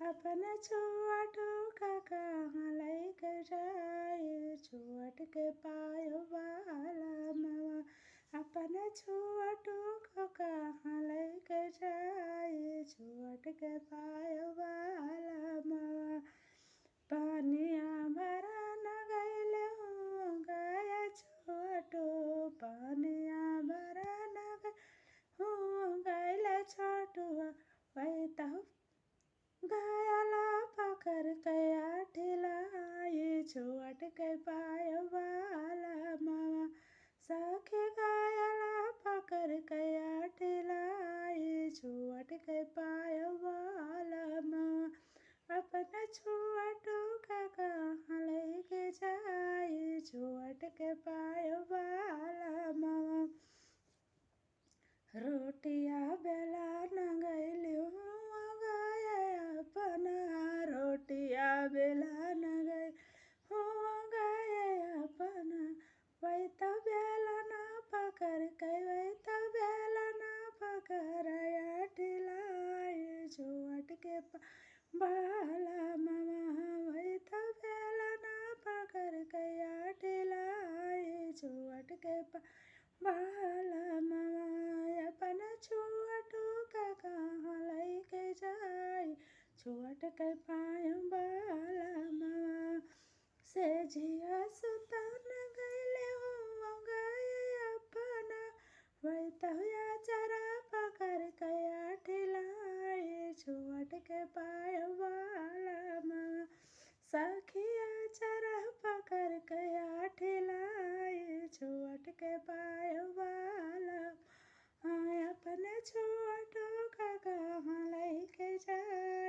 अपने छोटू का कहाँ लेकर जाए, छोट के पायो वाला मामा। अपने छोटू को कहाँ लेकर जाए, छोट के पायो वाला मामा। पानिया भरा न गैले हूँ गया छोटू, पानिया भरा न हूँ गैले छोटू। वही तब गायला पकड़ कया ठिलाए, छोट के पायो वाला मामा। सखी गायला पकड़ कया ठिलाए, छोट के पायो वाला मामा। अपने छोटू का कहाँ लेके जाए, छोट के पायो वाला मामा। रोटिया बेला न गैली हूँ गया अपना, रोटिया बेला न गए हूँ गया अपना। वही तो बेला ना पकड़ के, वही तो बेला ना पकड़या ठिलाए, छोट के बाला मामा। वही तो बेला ना पकड़ के ठिलाए, छोट के बाला मामा। अपना छोटू का कहाँ लेके जाए, छोट के पायो बाला मामा। से जिया सुतन गैले हूँ गए अपना, वही तहुया चरा पकड़ कया ठिलाए, छोट के पायो वाला मामा। सखिया चरा पकड़ कया ठिलाए, छोट के पायो वाला। अपने छोटू का कहाँ लेके जाए।